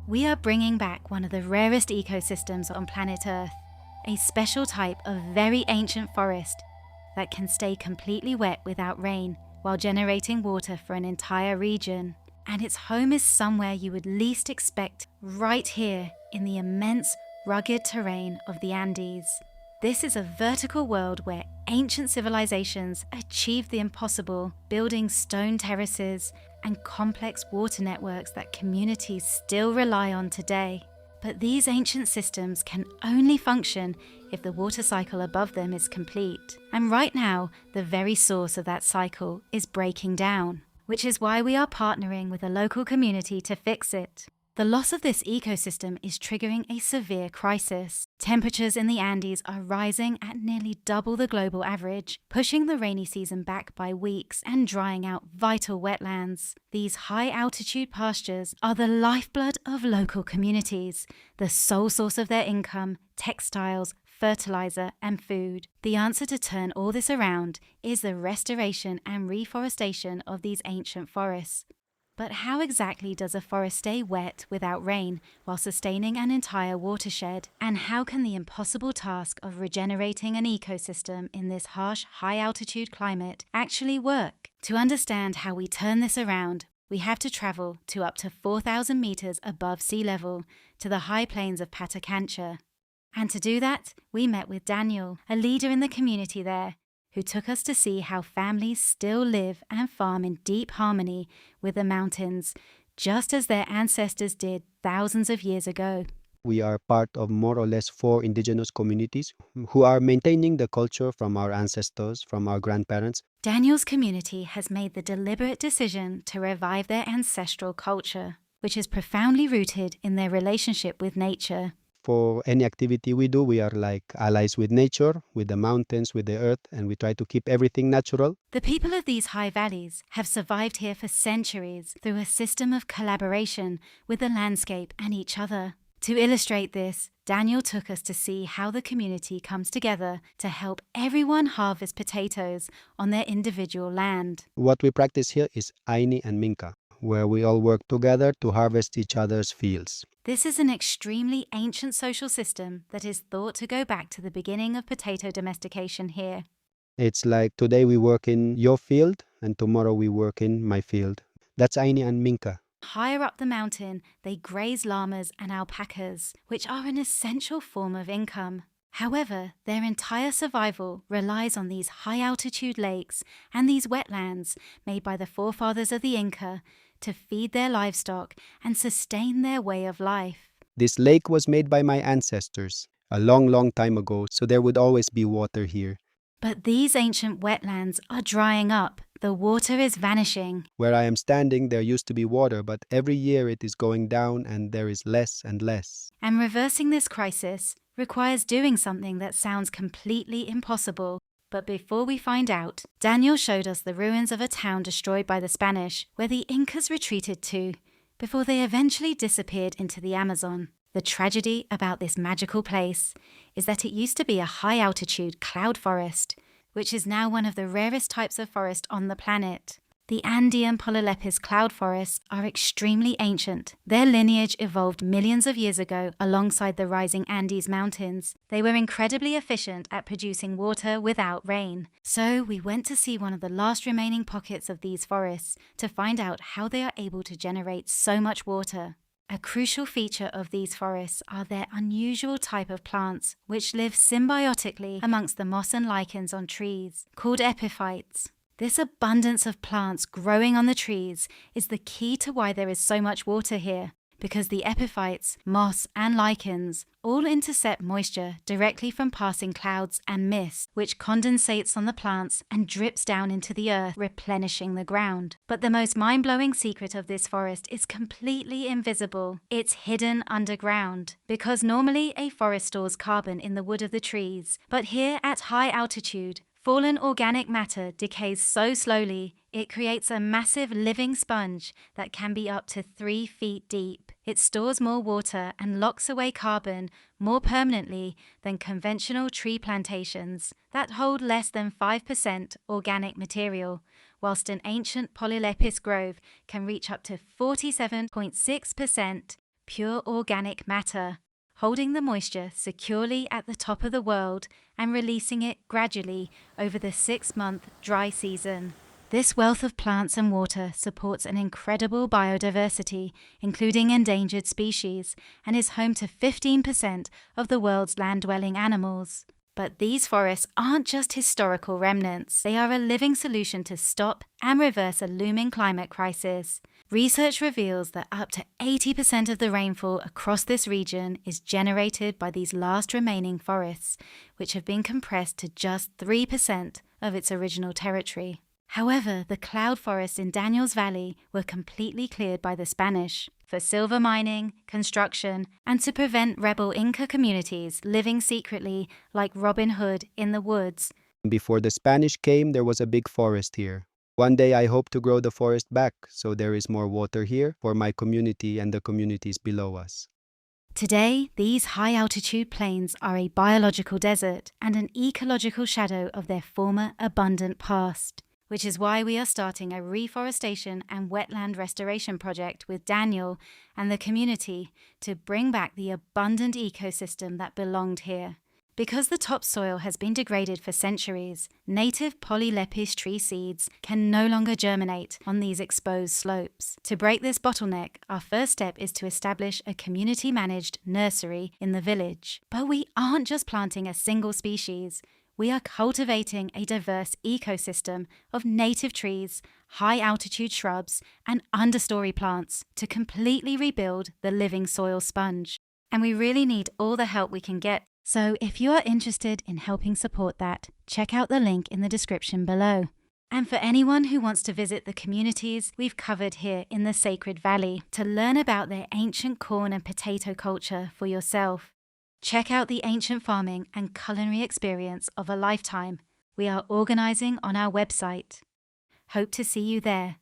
We are bringing back one of the rarest ecosystems on planet Earth, a special type of very ancient forest that can stay completely wet without rain while generating water for an entire region. And its home is somewhere you would least expect, right here in the immense, rugged terrain of the Andes. This is a vertical world where ancient civilizations achieved the impossible, building stone terraces and complex water networks that communities still rely on today. But these ancient systems can only function if the water cycle above them is complete. And right now, the very source of that cycle is breaking down, which is why we are partnering with a local community to fix it. The loss of this ecosystem is triggering a severe crisis. Temperatures in the Andes are rising at nearly double the global average, pushing the rainy season back by weeks and drying out vital wetlands. These high-altitude pastures are the lifeblood of local communities, the sole source of their income, textiles, fertilizer, and food. The answer to turn all this around is the restoration and reforestation of these ancient forests. But how exactly does a forest stay wet without rain while sustaining an entire watershed? And how can the impossible task of regenerating an ecosystem in this harsh, high-altitude climate actually work? To understand how we turn this around, we have to travel to up to 4,000 meters above sea level to the high plains of Patakancha. And to do that, we met with Daniel, a leader in the community there, who took us to see how families still live and farm in deep harmony with the mountains, just as their ancestors did thousands of years ago. We are part of more or less 4 indigenous communities who are maintaining the culture from our ancestors, from our grandparents. Daniel's community has made the deliberate decision to revive their ancestral culture, which is profoundly rooted in their relationship with nature. For any activity we do, we are like allies with nature, with the mountains, with the earth, and we try to keep everything natural. The people of these high valleys have survived here for centuries through a system of collaboration with the landscape and each other. To illustrate this, Daniel took us to see how the community comes together to help everyone harvest potatoes on their individual land. What we practice here is Aini and Minka, where we all work together to harvest each other's fields. This is an extremely ancient social system that is thought to go back to the beginning of potato domestication here. It's like today we work in your field and tomorrow we work in my field. That's Aini and Minka. Higher up the mountain, they graze llamas and alpacas, which are an essential form of income. However, their entire survival relies on these high-altitude lakes and these wetlands made by the forefathers of the Inca to feed their livestock and sustain their way of life. This lake was made by my ancestors a long time ago, so there would always be water here. But these ancient wetlands are drying up. The water is vanishing. Where I am standing, there used to be water, but every year it is going down and there is less and less. And reversing this crisis requires doing something that sounds completely impossible. But before we find out, Daniel showed us the ruins of a town destroyed by the Spanish, where the Incas retreated to, before they eventually disappeared into the Amazon. The tragedy about this magical place is that it used to be a high-altitude cloud forest, which is now one of the rarest types of forest on the planet. The Andean Polylepis cloud forests are extremely ancient. Their lineage evolved millions of years ago alongside the rising Andes mountains. They were incredibly efficient at producing water without rain. So we went to see one of the last remaining pockets of these forests to find out how they are able to generate so much water. A crucial feature of these forests are their unusual type of plants, which live symbiotically amongst the moss and lichens on trees, called epiphytes. This abundance of plants growing on the trees is the key to why there is so much water here, because the epiphytes, moss, and lichens all intercept moisture directly from passing clouds and mist, which condensates on the plants and drips down into the earth, replenishing the ground. But the most mind-blowing secret of this forest is completely invisible. It's hidden underground, because normally a forest stores carbon in the wood of the trees, but here at high altitude, fallen organic matter decays so slowly, it creates a massive living sponge that can be up to 3 feet deep. It stores more water and locks away carbon more permanently than conventional tree plantations that hold less than 5% organic material, whilst an ancient Polylepis grove can reach up to 47.6% pure organic matter, holding the moisture securely at the top of the world and releasing it gradually over the 6-month dry season. This wealth of plants and water supports an incredible biodiversity, including endangered species, and is home to 15% of the world's land-dwelling animals. But these forests aren't just historical remnants. They are a living solution to stop and reverse a looming climate crisis. Research reveals that up to 80% of the rainfall across this region is generated by these last remaining forests, which have been compressed to just 3% of its original territory. However, the cloud forests in Daniels Valley were completely cleared by the Spanish for silver mining, construction, and to prevent rebel Inca communities living secretly like Robin Hood in the woods. Before the Spanish came, there was a big forest here. One day I hope to grow the forest back so there is more water here for my community and the communities below us. Today, these high-altitude plains are a biological desert and an ecological shadow of their former abundant past, which is why we are starting a reforestation and wetland restoration project with Daniel and the community to bring back the abundant ecosystem that belonged here. Because the topsoil has been degraded for centuries, native Polylepis tree seeds can no longer germinate on these exposed slopes. To break this bottleneck, our first step is to establish a community-managed nursery in the village. But we aren't just planting a single species. We are cultivating a diverse ecosystem of native trees, high-altitude shrubs, and understory plants to completely rebuild the living soil sponge. And we really need all the help we can get. So if you are interested in helping support that, check out the link in the description below. And for anyone who wants to visit the communities we've covered here in the Sacred Valley to learn about their ancient corn and potato culture for yourself, check out the ancient farming and culinary experience of a lifetime we are organizing on our website. Hope to see you there.